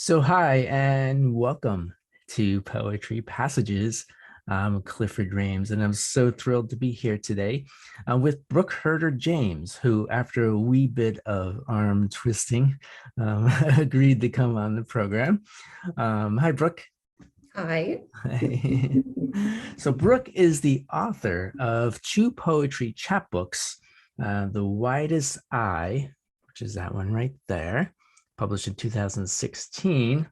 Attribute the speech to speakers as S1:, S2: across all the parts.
S1: Hi, and welcome to Poetry Passages. I'm Clifford Rames, and I'm so thrilled to be here today with Brooke Herter James, who, after a wee bit of arm twisting, agreed to come on the program. Hi, Brooke.
S2: Hi.
S1: So, Brooke is the author of two poetry chapbooks, The Widest Eye, which is that one right there, published in 2016.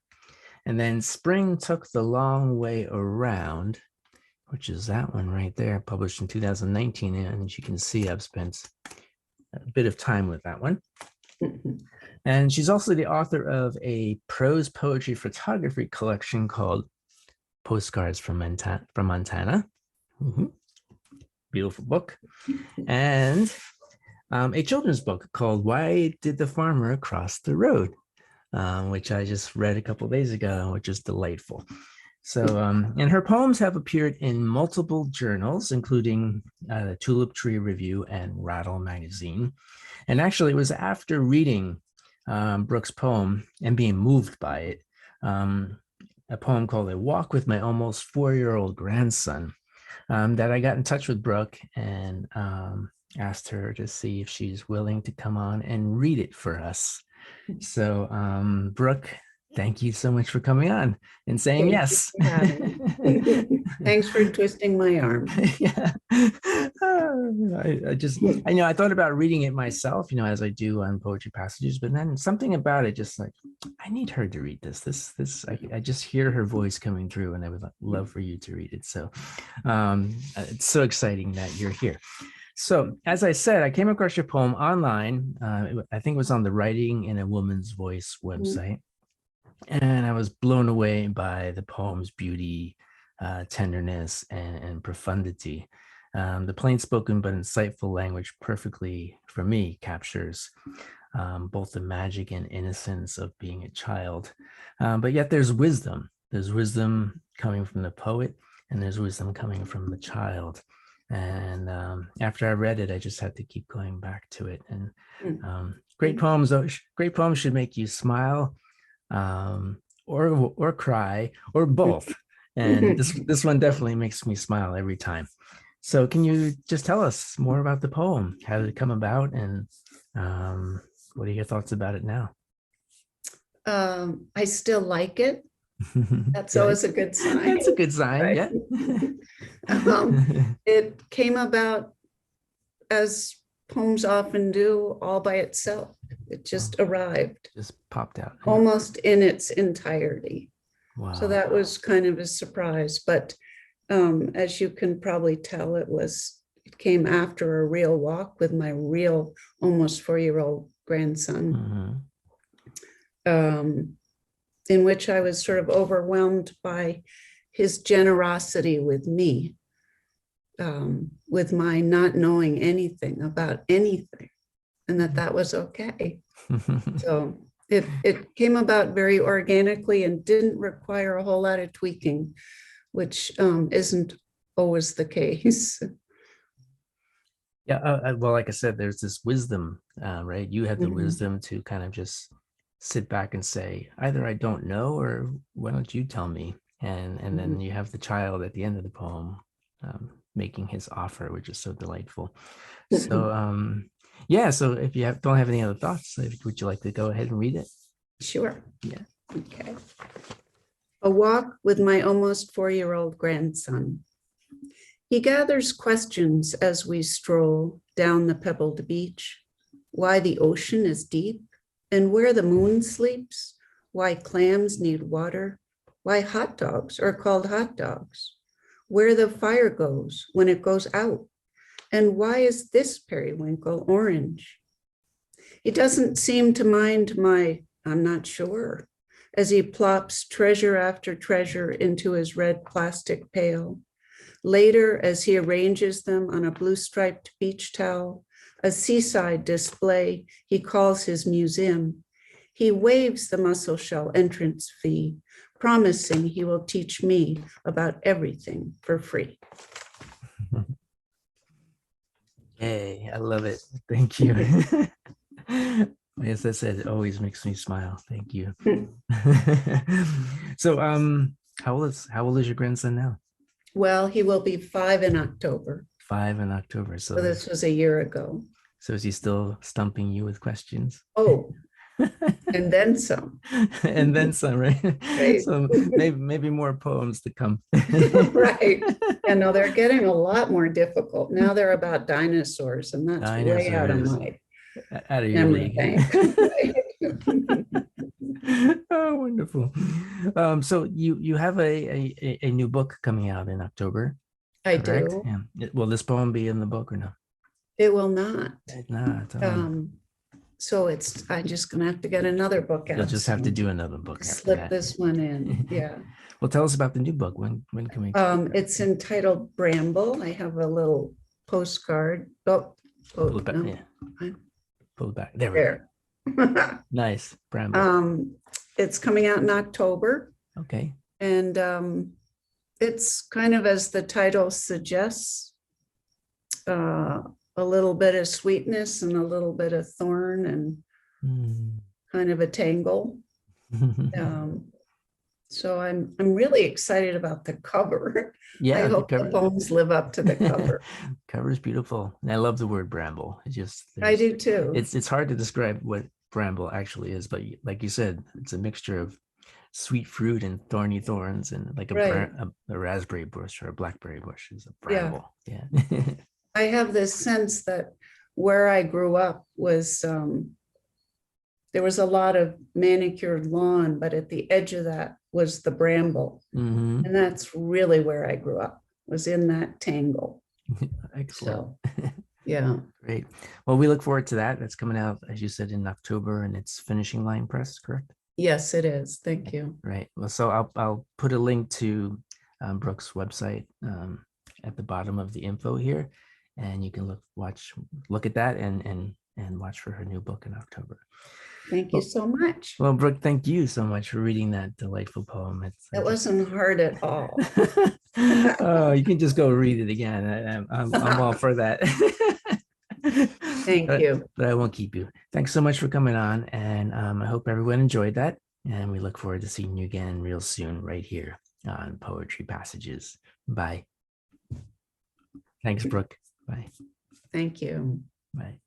S1: And then Spring Took the Long Way Around, which is that one right there, published in 2019. And as you can see, I've spent a bit of time with that one. And she's also the author of a prose poetry photography collection called Postcards from Montana. Beautiful book. And a children's book called Why Did the Farmer Cross the Road? Which I just read a couple of days ago, which is delightful. So, and her poems have appeared in multiple journals, including the Tulip Tree Review and Rattle magazine. And actually, it was after reading Brooke's poem and being moved by it, a poem called A Walk with My Almost 4-Year-Old Grandson, that I got in touch with Brooke and asked her to see if she's willing to come on and read it for us. So, Brooke, thank you so much for coming on and saying yes.
S2: Thanks for twisting my arm.
S1: Yeah. I thought about reading it myself, as I do on Poetry Passages, but then something about it just like, I need her to read this. I just hear her voice coming through, and I would love for you to read it. So, it's so exciting that you're here. So, as I said, I came across your poem online. I think it was on the Writing in a Woman's Voice website. And I was blown away by the poem's beauty, tenderness, and profundity. The plain spoken but insightful language perfectly, for me, captures both the magic and innocence of being a child. But yet there's wisdom. There's wisdom coming from the poet, and there's wisdom coming from the child. And after I read it, I just had to keep going back to it. And great poems should make you smile, or cry, or both. And this one definitely makes me smile every time. So can you just tell us more about the poem? How did it come about, and what are your thoughts about it now?
S2: I still like it. That's always a good sign.
S1: That's a good sign, right? Yeah.
S2: It came about, as poems often do, all by itself. It just arrived.
S1: Just popped out.
S2: Almost in its entirety.
S1: Wow.
S2: So that was kind of a surprise. But as you can probably tell, it came after a real walk with my real almost 4-year-old grandson. In which I was sort of overwhelmed by his generosity with me, with my not knowing anything about anything, and that was okay. So it came about very organically and didn't require a whole lot of tweaking, which isn't always the case.
S1: Yeah, well, like I said, there's this wisdom, right? You had the wisdom to kind of just sit back and say, either I don't know, or why don't you tell me? And then you have the child at the end of the poem making his offer, which is so delightful. So yeah, so if you don't have any other thoughts, would you like to go ahead and read it?
S2: Sure.
S1: Yeah.
S2: Okay. A walk with my almost 4-year-old grandson. He gathers questions as we stroll down the pebbled beach. Why the ocean is deep, and where the moon sleeps, why clams need water, why hot dogs are called hot dogs, where the fire goes when it goes out, and why is this periwinkle orange? He doesn't seem to mind my "I'm not sure" as he plops treasure after treasure into his red plastic pail. Later, as he arranges them on a blue-striped beach towel, a seaside display he calls his museum, he waives the mussel shell entrance fee, promising he will teach me about everything for free.
S1: Hey, I love it. Thank you. As I said, it always makes me smile. Thank you. So, how old is your grandson now?
S2: Well, he will be 5 in October.
S1: 5 in October.
S2: So this was a year ago.
S1: So is he still stumping you with questions?
S2: Oh, and then some.
S1: And then some, right?
S2: Right.
S1: So maybe more poems to come.
S2: Right. And now they're getting a lot more difficult. Now they're about dinosaurs, and that's way out of
S1: Dinosaurs.
S2: my
S1: Out of your
S2: memory
S1: league.
S2: bank.
S1: Oh, wonderful. So you have a new book coming out in October,
S2: I
S1: correct?
S2: do.
S1: Yeah. Will this poem be in the book or no?
S2: It will not.
S1: It's not.
S2: So I'm just gonna have to get another book out.
S1: You'll just have to
S2: soon.
S1: do another book after
S2: Slip
S1: that.
S2: this one in. Yeah.
S1: Well, tell us about the new book. When can we expect that?
S2: It's entitled Bramble. I have a little postcard. Oh,
S1: Pull it back.
S2: no.
S1: Yeah. Pull it back. There we go.
S2: There.
S1: Nice. Bramble.
S2: It's coming out in October,
S1: Okay.
S2: and it's kind of, as the title suggests, a little bit of sweetness and a little bit of thorn and kind of a tangle. So I'm really excited about the cover.
S1: Yeah,
S2: I hope the poems live up to the cover.
S1: Cover is beautiful, and I love the word bramble. It just
S2: I do too.
S1: It's hard to describe what bramble actually is, but like you said, it's a mixture of sweet fruit and thorny thorns, and like a raspberry bush or a blackberry bush is a bramble. Yeah.
S2: I have this sense that where I grew up was there was a lot of manicured lawn, but at the edge of that was the bramble.
S1: Mm-hmm.
S2: And that's really where I grew up, was in that tangle.
S1: Excellent.
S2: So, yeah.
S1: Great. Well, we look forward to that. That's coming out, as you said, in October, and it's Finishing Line Press, correct?
S2: Yes, it is. Thank you.
S1: Right. Well, so I'll put a link to Brooke's website at the bottom of the info here, and you can look at that and watch for her new book in October.
S2: Thank you so much.
S1: Well, Brooke, thank you so much for reading that delightful poem.
S2: It wasn't hard at all.
S1: Oh, you can just go read it again. I'm all for that.
S2: Thank you.
S1: But I won't keep you. Thanks so much for coming on, and I hope everyone enjoyed that. And we look forward to seeing you again real soon, right here on Poetry Passages. Bye. Thanks, Brooke. Bye.
S2: Thank you.
S1: Bye.